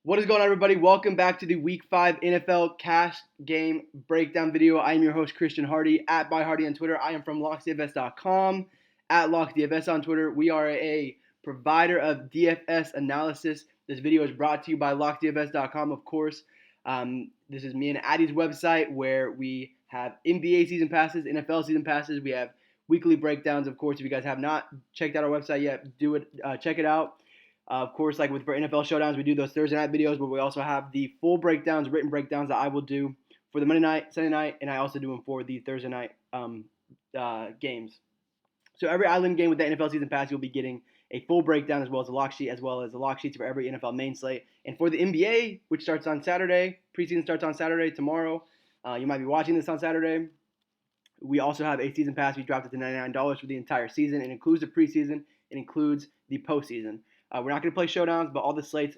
What is going on, everybody? Welcome back to the Week 5 NFL Cash Game Breakdown video. I am your host, Christian Hardy, at ByHardy on Twitter. I am from LocksDFS.com, at LocksDFS on Twitter. We are a provider of DFS analysis. This video is brought to you by LocksDFS.com, of course. This is me and Addy's website where we have NBA season passes, NFL season passes. We have weekly breakdowns, of course. If you guys have not checked out our website yet, do it. Check it out. Of course, like for NFL showdowns, we do those Thursday night videos, but we also have the full breakdowns, written breakdowns that I will do for the Monday night, Sunday night, and I also do them for the Thursday night games. So every Island game with the NFL season pass, you'll be getting a full breakdown as well as a lock sheet, as well as the lock sheets for every NFL main slate. And for the NBA, which starts on Saturday, preseason starts on Saturday tomorrow. You might be watching this on Saturday. We also have a season pass. We dropped it to $99 for the entire season. It includes the preseason. It includes the postseason. We're not going to play showdowns, but all the slates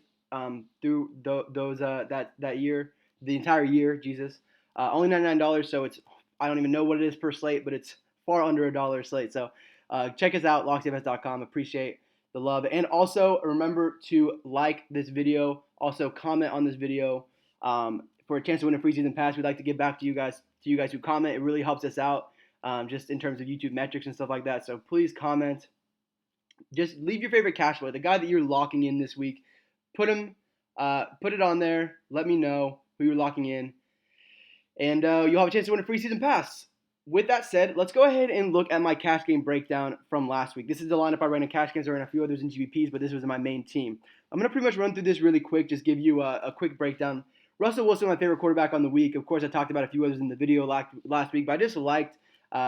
through that year, the entire year, Jesus, only $99. So I don't even know what it is per slate, but it's far under $1 a slate. So check us out, locksdfs.com. Appreciate the love, and also remember to like this video. Also comment on this video for a chance to win a free season pass. We'd like to give back to you guys who comment. It really helps us out just in terms of YouTube metrics and stuff like that. So please comment. Just leave your favorite cash flow, the guy that you're locking in this week. Put it on there. Let me know who you're locking in, and you'll have a chance to win a free season pass. With that said, let's go ahead and look at my cash game breakdown from last week. This is the lineup I ran in cash games. There were a few others in GPPs, but this was my main team. I'm going to pretty much run through this really quick, just give you a quick breakdown. Russell Wilson, my favorite quarterback on the week. Of course, I talked about a few others in the video last week, but I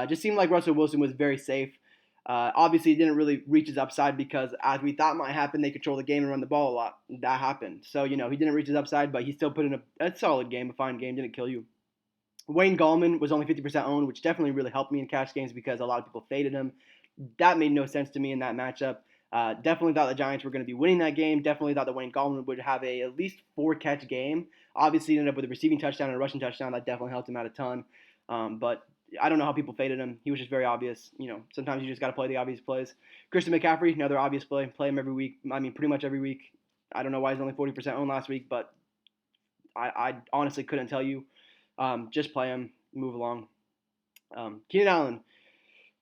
just seemed like Russell Wilson was very safe. Obviously, it didn't really reach his upside because, as we thought might happen, they control the game and run the ball a lot. That happened. So, he didn't reach his upside, but he still put in a solid game, a fine game, didn't kill you. Wayne Gallman was only 50% owned, which definitely really helped me in cash games because a lot of people faded him. That made no sense to me in that matchup. Definitely thought the Giants were going to be winning that game. Definitely thought that Wayne Gallman would have at least 4-catch game. Obviously, he ended up with a receiving touchdown and a rushing touchdown. That definitely helped him out a ton. But I don't know how people faded him. He was just very obvious. Sometimes you just got to play the obvious plays. Christian McCaffrey, another obvious play. Play him every week. I mean, pretty much every week. I don't know why he's only 40% owned last week, but I honestly couldn't tell you. Just play him. Move along. Keenan Allen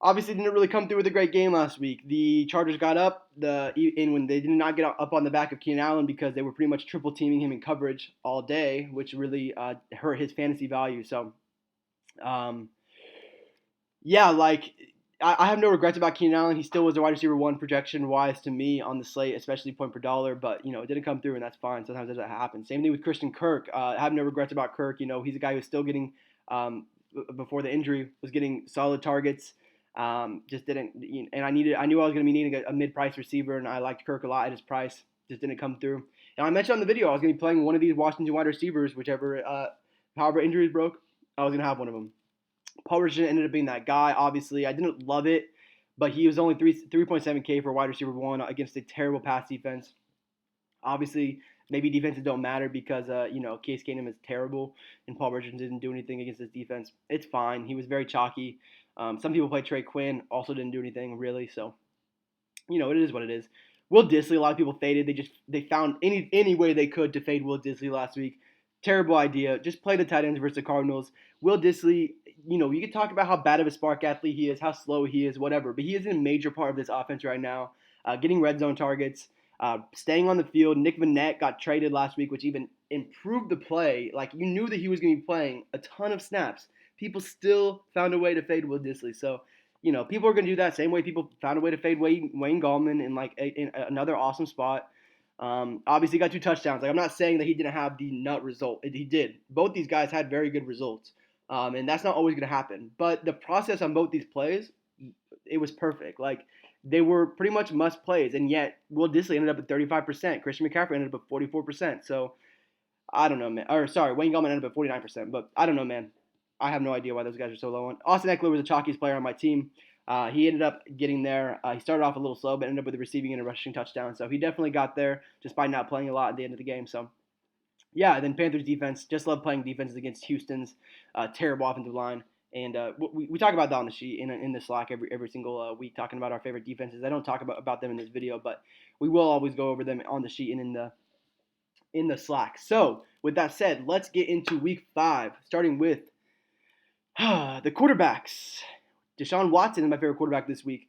obviously didn't really come through with a great game last week. The Chargers got up when they did not get up on the back of Keenan Allen because they were pretty much triple teaming him in coverage all day, which really hurt his fantasy value. So, I have no regrets about Keenan Allen. He still was a wide receiver 1 projection-wise to me on the slate, especially point per dollar, but, it didn't come through, and that's fine. Sometimes that happens. Same thing with Christian Kirk. I have no regrets about Kirk. He's a guy who's still getting, before the injury, was getting solid targets. Just didn't, and I knew I was going to be needing a mid-price receiver, and I liked Kirk a lot at his price. Just didn't come through. And I mentioned on the video I was going to be playing one of these Washington wide receivers, however injuries broke, I was going to have one of them. Paul Richardson ended up being that guy. Obviously, I didn't love it, but he was only 3.7K for wide receiver 1 against a terrible pass defense. Obviously, maybe defenses don't matter because Case Keenum is terrible, and Paul Richardson didn't do anything against this defense. It's fine. He was very chalky. Some people play Trey Quinn, also didn't do anything really. So, it is what it is. Will Dissly, a lot of people faded. They found any way they could to fade Will Dissly last week. Terrible idea. Just play the tight ends versus the Cardinals. Will Dissly, you can talk about how bad of a spark athlete he is, how slow he is, whatever, but he is a major part of this offense right now, getting red zone targets, staying on the field. Nick Vannett got traded last week, which even improved the play. Like, you knew that he was going to be playing a ton of snaps. People still found a way to fade Will Dissly. So, people are going to do that same way people found a way to fade Wayne Gallman in another awesome spot. Obviously, he got 2 touchdowns. I'm not saying that he didn't have the nut result. He did. Both these guys had very good results. And that's not always going to happen. But the process on both these plays, it was perfect. They were pretty much must plays. And yet, Will Dissly ended up at 35%. Christian McCaffrey ended up at 44%. So, I don't know, man. Wayne Gallman ended up at 49%. But I don't know, man. I have no idea why those guys are so low on. Austin Eckler was the chalkiest player on my team. He ended up getting there. He started off a little slow, but ended up with a receiving and a rushing touchdown. So he definitely got there just by not playing a lot at the end of the game. So, yeah, then Panthers defense. Just love playing defenses against Houston's terrible offensive line. And we talk about that on the sheet in the Slack every single week, talking about our favorite defenses. I don't talk about them in this video, but we will always go over them on the sheet and in the slack. So with that said, let's get into week 5, starting with the quarterbacks. Deshaun Watson is my favorite quarterback this week.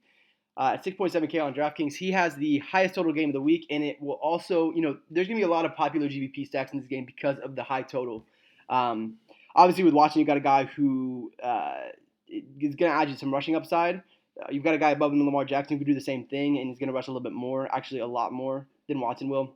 At 6.7K on DraftKings, he has the highest total game of the week, and it will also, there's going to be a lot of popular GVP stacks in this game because of the high total. Obviously, with Watson, you got a guy who is going to add you some rushing upside. You've got a guy above him, Lamar Jackson, who can do the same thing, and he's going to rush a little bit more, actually a lot more than Watson will.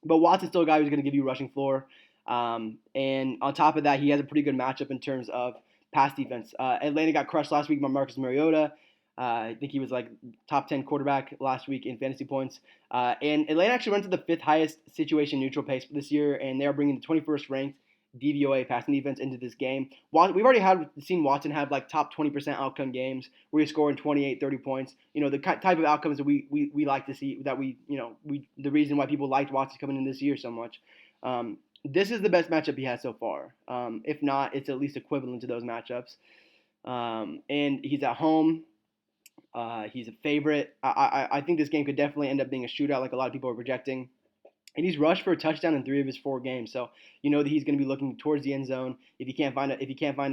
But Watson's still a guy who's going to give you rushing floor. And on top of that, he has a pretty good matchup in terms of pass defense. Atlanta got crushed last week by Marcus Mariota. I think he was like top 10 quarterback last week in fantasy points. And Atlanta actually went to the 5th highest situation neutral pace this year, and they are bringing the 21st ranked DVOA passing defense into this game. We've already seen Watson have like top 20% outcome games where he's scoring 28, 30 points. The type of outcomes that we like to see, that the reason why people liked Watson coming in this year so much. This is the best matchup he has so far. If not, it's at least equivalent to those matchups. And he's at home. He's a favorite. I think this game could definitely end up being a shootout like a lot of people are projecting. And he's rushed for a touchdown in 3 of his 4 games, so you know that he's going to be looking towards the end zone. If he can't find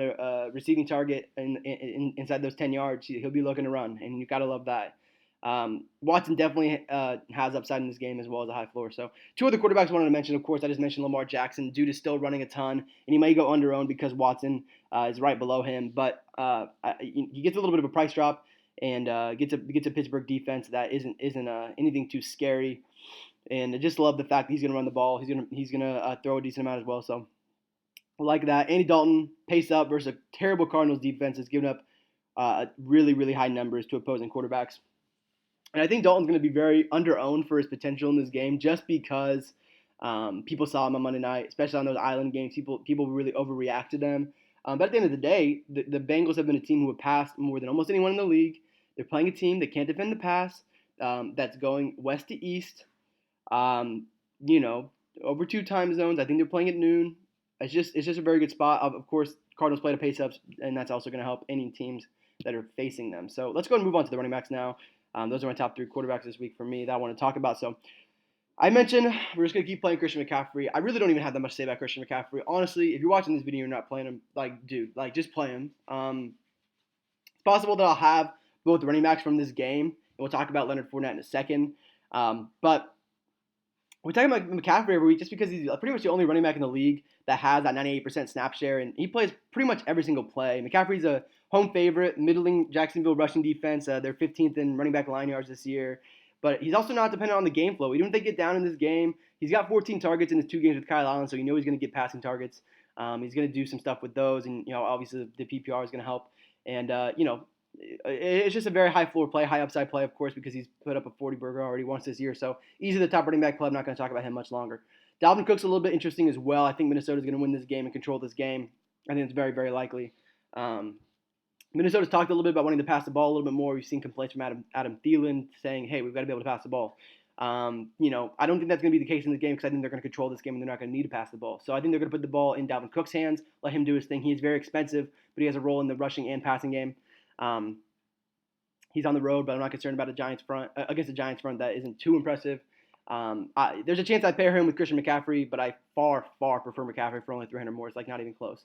a receiving target inside those 10 yards, he'll be looking to run, and you gotta love that. Watson definitely has upside in this game as well as a high floor. So 2 other quarterbacks I wanted to mention. Of course, I just mentioned Lamar Jackson. Dude is still running a ton, and he may go under-owned because Watson is right below him. But he gets a little bit of a price drop and gets a Pittsburgh defense that isn't anything too scary. And I just love the fact that he's going to run the ball. He's gonna throw a decent amount as well. So I like that. Andy Dalton pace up versus a terrible Cardinals defense has given up really, really high numbers to opposing quarterbacks. And I think Dalton's going to be very under-owned for his potential in this game just because people saw him on Monday night, especially on those island games. People really overreact to them. But at the end of the day, the Bengals have been a team who have passed more than almost anyone in the league. They're playing a team that can't defend the pass, that's going west to east. Over 2 time zones. I think they're playing at noon. It's just a very good spot. Of course, Cardinals play to pace ups, and that's also going to help any teams that are facing them. So let's go ahead and move on to the running backs now. Those are my top 3 quarterbacks this week for me that I want to talk about. So I mentioned we're just going to keep playing Christian McCaffrey. I really don't even have that much to say about Christian McCaffrey. Honestly, if you're watching this video and you're not playing him, just play him. It's possible that I'll have both running backs from this game, and we'll talk about Leonard Fournette in a second. But we're talking about McCaffrey every week just because he's pretty much the only running back in the league that has that 98% snap share, and he plays pretty much every single play. McCaffrey's a home favorite, middling Jacksonville rushing defense. They're 15th in running back line yards this year, but he's also not dependent on the game flow. Even if they get down in this game, he's got 14 targets in his 2 games with Kyle Allen, so you know he's going to get passing targets. He's going to do some stuff with those, and obviously the PPR is going to help. And it's just a very high floor play, high upside play, of course, because he's put up a 40 burger already once this year. So easily the top running back play. I'm not going to talk about him much longer. Dalvin Cook's a little bit interesting as well. I think Minnesota's going to win this game and control this game. I think it's very, very likely. Minnesota's talked a little bit about wanting to pass the ball a little bit more. We've seen complaints from Adam Thielen saying, hey, we've got to be able to pass the ball. I don't think that's going to be the case in this game because I think they're going to control this game and they're not going to need to pass the ball. So I think they're going to put the ball in Dalvin Cook's hands, let him do his thing. He is very expensive, but he has a role in the rushing and passing game. He's on the road, but I'm not concerned about against a Giants front that isn't too impressive. There's a chance I'd pair him with Christian McCaffrey, but I far, far prefer McCaffrey for only 300 more. It's like not even close.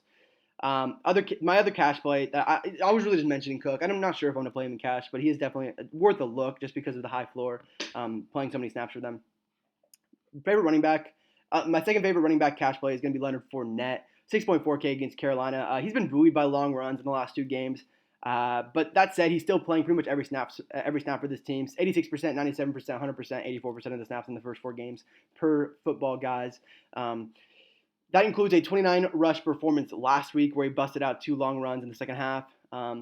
My other cash play, I was really just mentioning Cook. I'm not sure if I'm going to play him in cash, but he is definitely worth a look just because of the high floor, playing so many snaps for them. Favorite running back, my second favorite running back cash play is going to be Leonard Fournette, 6.4K against Carolina. He's been buoyed by long runs in the last 2 games. But that said, he's still playing pretty much every snap for this team. 86%, 97%, 100%, 84% of the snaps in the first 4 games per Football Guys. That includes a 29 rush performance last week where he busted out 2 long runs in the second half.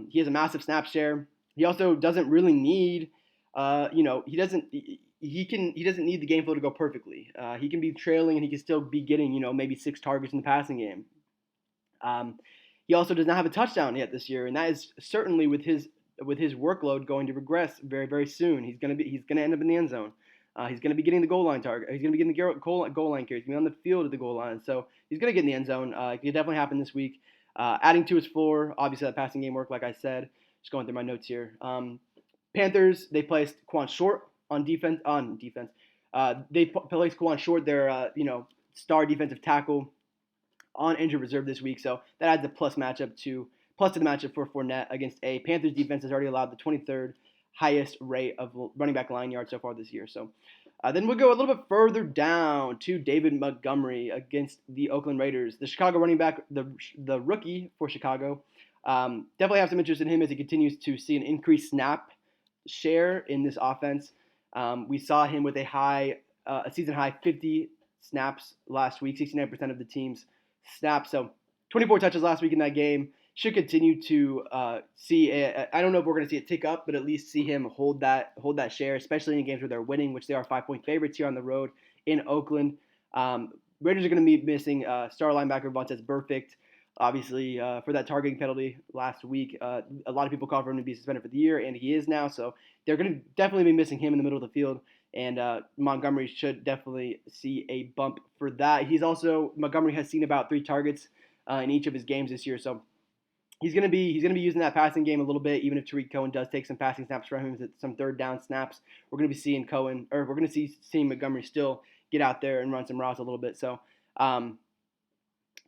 He has a massive snap share. He also doesn't really need, he doesn't need the game flow to go perfectly. He can be trailing and he can still be getting, maybe 6 targets in the passing game. He also does not have a touchdown yet this year, and that is certainly with his workload going to regress very, very soon. He's gonna end up in the end zone. He's gonna be getting the goal line target. He's gonna be getting the goal line carries. He's gonna be on the field at the goal line, so he's gonna get in the end zone. It could definitely happen this week. Adding to his floor, obviously that passing game work, like I said. Just going through my notes here. Panthers, they placed Quan Short on defense. They placed Quan Short, their star defensive tackle on injured reserve this week, so that adds a plus to the matchup for Fournette against a Panthers defense that's already allowed the 23rd highest rate of running back line yards so far this year. So then we'll go a little bit further down to David Montgomery against the Oakland Raiders. The Chicago running back, the rookie for Chicago, definitely have some interest in him as he continues to see an increased snap share in this offense. We saw him with a season high 50 snaps last week, 69% of the team's snaps. So 24 touches last week in that game. Should continue to see. I don't know if we're going to see it tick up, but at least see him hold that share, especially in games where they're winning, which they are 5-point favorites here on the road in Oakland. Raiders are going to be missing star linebacker Vontaze Burfict, obviously for that targeting penalty last week. A lot of people call for him to be suspended for the year, and he is now. So they're going to definitely be missing him in the middle of the field. And Montgomery should definitely see a bump for that. Montgomery has seen about 3 targets in each of his games this year, so he's gonna be using that passing game a little bit. Even if Tariq Cohen does take some passing snaps from him, some third down snaps, we're gonna be seeing Montgomery still get out there and run some routes a little bit. So,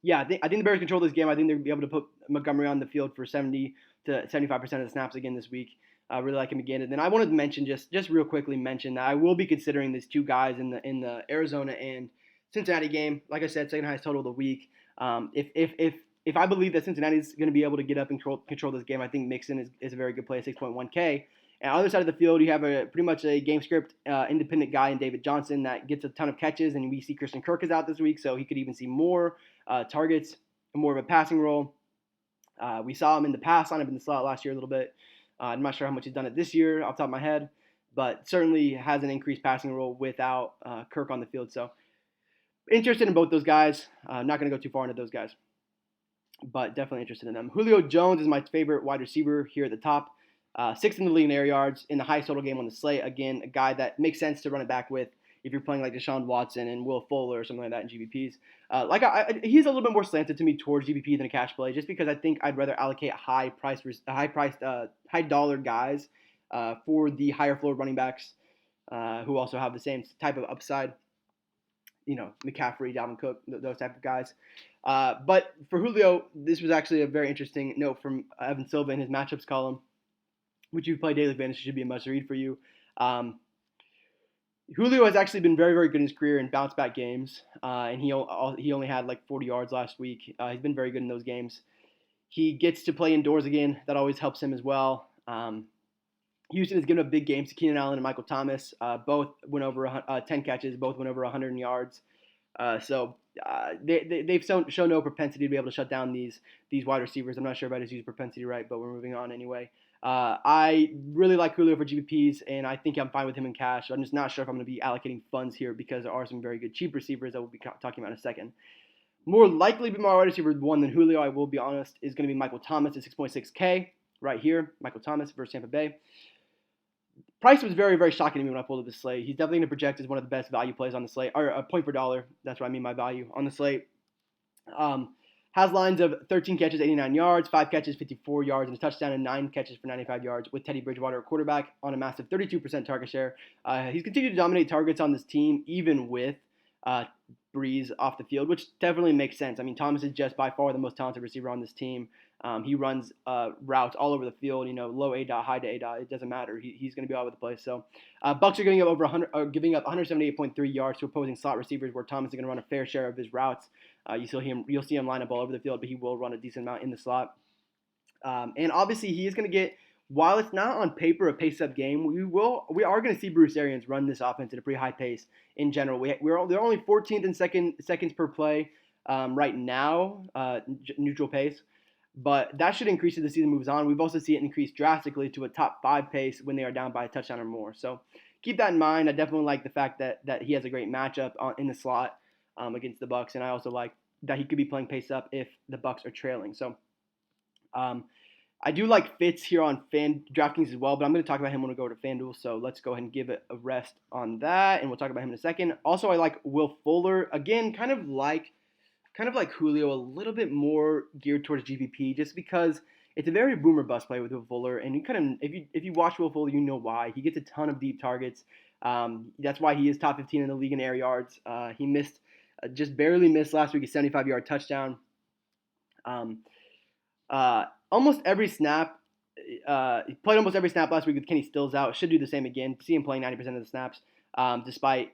yeah, I think the Bears control this game. I think they're gonna be able to put Montgomery on the field for 70 to 75% of the snaps again this week. I really like him again. And then I wanted to mention just real quickly that I will be considering these 2 guys in the Arizona and Cincinnati game. Like I said, second highest total of the week. If I believe that Cincinnati is going to be able to get up and control this game, I think Mixon is a very good play at 6.1K. And on the other side of the field, you have pretty much a game script independent guy in David Johnson that gets a ton of catches, and we see Christian Kirk is out this week, so he could even see more targets, more of a passing role. We saw him in the pass lineup in the slot last year a little bit. I'm not sure how much he's done it this year off the top of my head, but certainly has an increased passing role without Kirk on the field. So interested in both those guys. I'm not going to go too far into those guys, but definitely interested in them. Julio Jones is my favorite wide receiver here at the top. 6th in the league in air yards, in the highest total game on the slate. Again, a guy that makes sense to run it back with if you're playing like Deshaun Watson and Will Fuller or something like that in GPPs. He's a little bit more slanted to me towards GPP than a cash play, just because I think I'd rather allocate high dollar guys for the higher floor running backs who also have the same type of upside. McCaffrey, Dalvin Cook, those type of guys. But for Julio, this was actually a very interesting note from Evan Silva in his matchups column, which you play daily fantasy should be a must read for you. Julio has actually been very, very good in his career in bounce back games, and he only had like 40 yards last week. He's been very good in those games. He gets to play indoors again. That always helps him as well. Houston has given up big games to Keenan Allen and Michael Thomas. Both went over 10 catches. Both went over 100 yards. They've shown no propensity to be able to shut down these wide receivers. I'm not sure if I just used propensity right, but we're moving on anyway. I really like Julio for GPPs, and I think I'm fine with him in cash. I'm just not sure if I'm going to be allocating funds here because there are some very good cheap receivers that we'll be talking about in a second. More likely to be my wide receiver one than Julio, I will be honest, is going to be Michael Thomas at 6.6K right here. Michael Thomas versus Tampa Bay. Price was very, very shocking to me when I pulled up the slate. He's definitely going to project as one of the best value plays on the slate, or a point per dollar. That's what I mean by value on the slate. Has lines of 13 catches, 89 yards, 5 catches, 54 yards, and a touchdown, and 9 catches for 95 yards with Teddy Bridgewater at quarterback on a massive 32% target share. He's continued to dominate targets on this team, even with Breeze off the field, which definitely makes sense. I mean, Thomas is just by far the most talented receiver on this team. He runs routes all over the field, low A dot, high to A dot. It doesn't matter. He's going to be all over the place. So, Bucks are giving up 178.3 yards to opposing slot receivers, where Thomas is going to run a fair share of his routes. You'll see him line up all over the field, but he will run a decent amount in the slot. And obviously, he is going to get. While it's not on paper a pace-up game, we are going to see Bruce Arians run this offense at a pretty high pace in general. They're only 14th in seconds per play right now, neutral pace. But that should increase as the season moves on. We've also seen it increase drastically to a top 5 pace when they are down by a touchdown or more. So keep that in mind. I definitely like the fact that he has a great matchup in the slot against the Bucks, and I also like that he could be playing pace up if the Bucks are trailing. So I do like Fitz here on DraftKings as well, but I'm going to talk about him when we go to FanDuel. So let's go ahead and give it a rest on that, and we'll talk about him in a second. Also, I like Will Fuller again, kind of like Julio, a little bit more geared towards GPP, just because it's a very boomer bust play with Will Fuller, and if you watch Will Fuller, you know why. He gets a ton of deep targets. That's why he is top 15 in the league in air yards. He missed Just barely missed last week a 75-yard touchdown. Um, Almost every snap. He played almost every snap last week with Kenny Stills out. Should do the same again. See him playing 90% of the snaps. Despite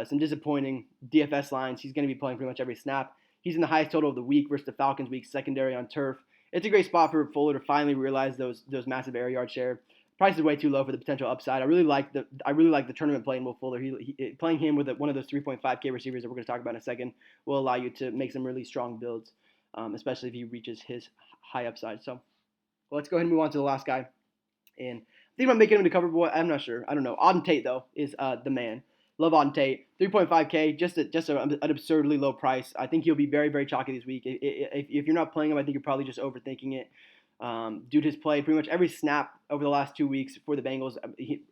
some disappointing DFS lines, he's going to be playing pretty much every snap. He's in the highest total of the week versus the Falcons week secondary on turf. It's a great spot for Fuller to finally realize those massive air yard share. Price is way too low for the potential upside. I really like the tournament playing Will Fuller. Playing him with one of those 3.5K receivers that we're going to talk about in a second will allow you to make some really strong builds, especially if he reaches his high upside. So let's go ahead and move on to the last guy. And I think I'm making him the cover boy. I'm not sure. I don't know. Auden Tate, though, is the man. Love Auden Tate. 3.5K, just an absurdly low price. I think he'll be very, very chalky this week. If you're not playing him, I think you're probably just overthinking it. Due to his play, pretty much every snap over the last 2 weeks for the Bengals,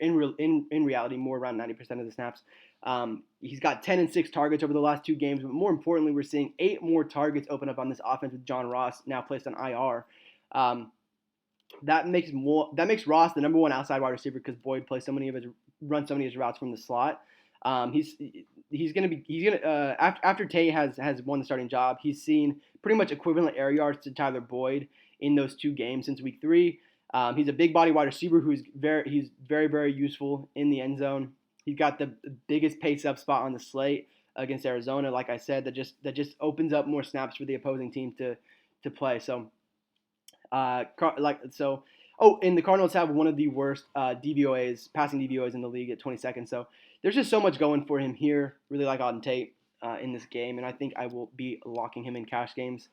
in reality, more around 90% of the snaps. He's got 10 and 6 targets over the last 2 games, but more importantly, we're seeing 8 more targets open up on this offense with John Ross now placed on IR. That makes Ross the number one outside wide receiver because Boyd runs so many of his routes from the slot. After Tate has won the starting job, he's seen pretty much equivalent air yards to Tyler Boyd in those 2 games since week 3. He's a big body wide receiver he's very, very useful in the end zone. He's got the biggest pace up spot on the slate against Arizona. Like I said, that just opens up more snaps for the opposing team to play. So, and the Cardinals have one of the worst passing DVOAs in the league at 22nd. So there's just so much going for him here. Really like Auden Tate in this game, and I think I will be locking him in cash games.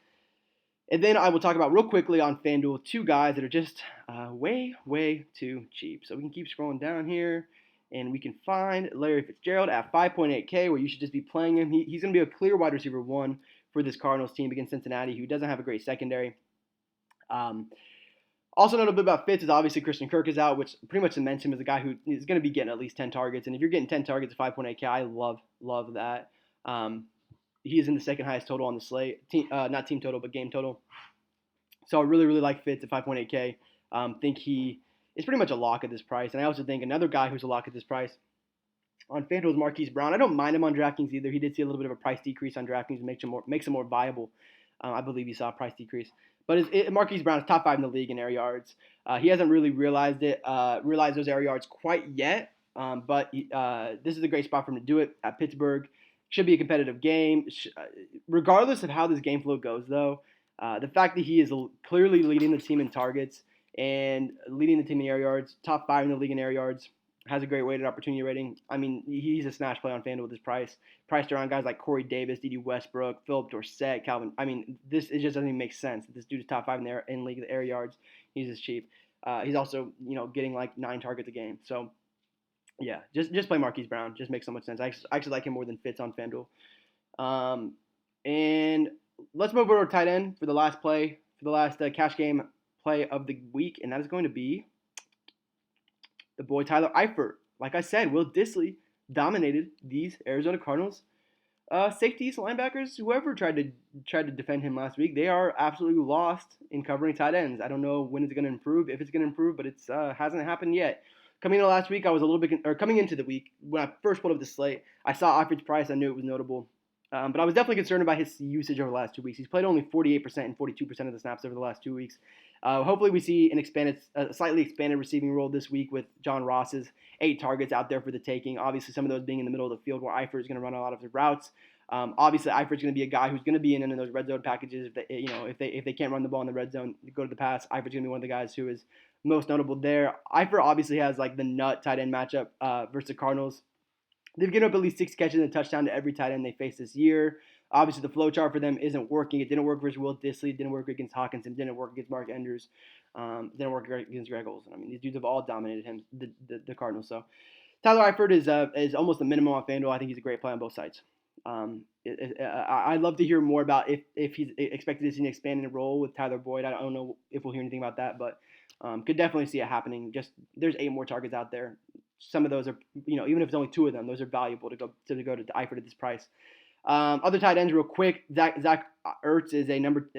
And then I will talk about real quickly on FanDuel 2 guys that are just way, way too cheap. So we can keep scrolling down here, and we can find Larry Fitzgerald at 5.8K, where you should just be playing him. He's going to be a clear wide receiver 1 for this Cardinals team against Cincinnati, who doesn't have a great secondary. Also, know a bit about Fitz is obviously Christian Kirk is out, which pretty much cements him as a guy who is going to be getting at least 10 targets. And if you're getting 10 targets at 5.8K, I love that. He is in the second highest total on the slate, not team total, but game total. So I really, really like Fitz at 5.8K. Think he is pretty much a lock at this price. And I also think another guy who's a lock at this price on FanDuel is Marquise Brown. I don't mind him on DraftKings either. He did see a little bit of a price decrease on DraftKings and makes him more viable. I believe he saw a price decrease. But Marquise Brown is top 5 in the league in air yards. He hasn't really realized those air yards quite yet. But this is a great spot for him to do it at Pittsburgh. Should be a competitive game. Regardless of how this game flow goes, though, the fact that he is clearly leading the team in targets and leading the team in air yards, top 5 in the league in air yards, has a great weighted opportunity rating. I mean, he's a smash play on FanDuel with his price. Priced around guys like Corey Davis, D.D. Westbrook, Philip Dorsett, Calvin. I mean, it just doesn't even make sense that this dude is top 5 in league air yards. He's just cheap. He's also, getting like 9 targets a game. So, yeah, just play Marquise Brown. Just makes so much sense. I actually like him more than Fitz on FanDuel. And let's move over to tight end for the last cash game play of the week, and that is going to be the boy Tyler Eifert. Like I said, Will Dissly dominated these Arizona Cardinals safeties, linebackers, whoever tried to defend him last week. They are absolutely lost in covering tight ends. I don't know when it's going to improve, if it's going to improve, but it's hasn't happened yet. Coming into last week, I was a little bit, coming into the week when I first pulled up the slate, I saw Eifert's price. I knew it was notable. But I was definitely concerned about his usage over the last 2 weeks. He's played only 48% and 42% of the snaps over the last 2 weeks. Hopefully we see a slightly expanded receiving role this week with John Ross's 8 targets out there for the taking. Obviously, some of those being in the middle of the field where Eifert is going to run a lot of his routes. Obviously, Eifert's going to be a guy who's going to be in those red zone packages. If they can't run the ball in the red zone, go to the pass. Eifert's going to be one of the guys who is most notable there. Eifert obviously has like the nut tight end matchup versus the Cardinals. They've given up at least 6 catches and a touchdown to every tight end they face this year. Obviously, the flow chart for them isn't working. It didn't work versus Will Dissly. It didn't work against Hawkinson. Didn't work against Mark Andrews. Didn't work against Greg Olsen. I mean, these dudes have all dominated him, the Cardinals. So Tyler Eifert is almost the minimum on FanDuel. I think he's a great play on both sides. I'd love to hear more about if he's expected to see an expanded role with Tyler Boyd. I don't know if we'll hear anything about that, but could definitely see it happening. Just there's 8 more targets out there. Some of those are, even if it's only 2 of them, those are valuable to go to Eifert at this price. Other tight ends, real quick. Zach Ertz is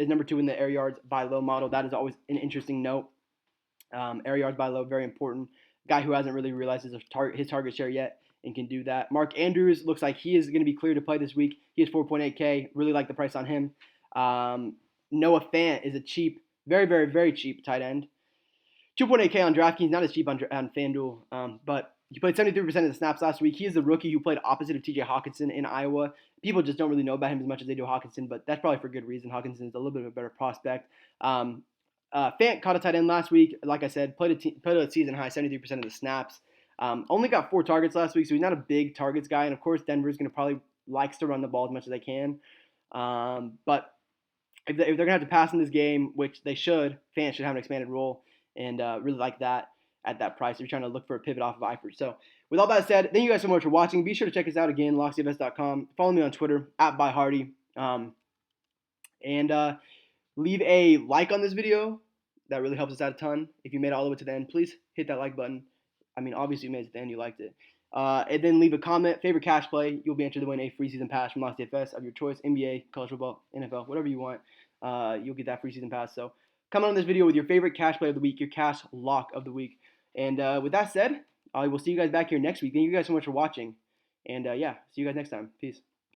number 2 in the air yards by low model. That is always an interesting note. Air yards by low, very important. Guy who hasn't really realized his target share yet and can do that. Mark Andrews looks like he is going to be clear to play this week. He is 4.8K. Really like the price on him. Noah Fant is a cheap, very, very, very cheap tight end. 2.8K on DraftKings, not as cheap on FanDuel, but he played 73% of the snaps last week. He is the rookie who played opposite of TJ Hawkinson in Iowa. People just don't really know about him as much as they do Hawkinson, but that's probably for good reason. Hawkinson is a little bit of a better prospect. Fant caught a tight end last week. Like I said, played a season high 73% of the snaps. Only got 4 targets last week, so he's not a big targets guy. And of course, Denver's going to probably likes to run the ball as much as they can. But if they're going to have to pass in this game, which they should, Fant should have an expanded role, and really like that at that price if you're trying to look for a pivot off of Eifert. So with all that said, thank you guys so much for watching. Be sure to check us out again, locksdfs.com. Follow me on Twitter, @byhardy. And leave a like on this video. That really helps us out a ton. If you made it all the way to the end, please hit that like button. I mean, obviously you made it to the end, you liked it. And then leave a comment, favorite cash play. You'll be entered to win a free season pass from LocksDFS of your choice, NBA, college football, NFL, whatever you want. You'll get that free season pass. So comment on this video with your favorite cash play of the week, your cash lock of the week. And with that said, I will see you guys back here next week. Thank you guys so much for watching. And yeah, see you guys next time. Peace.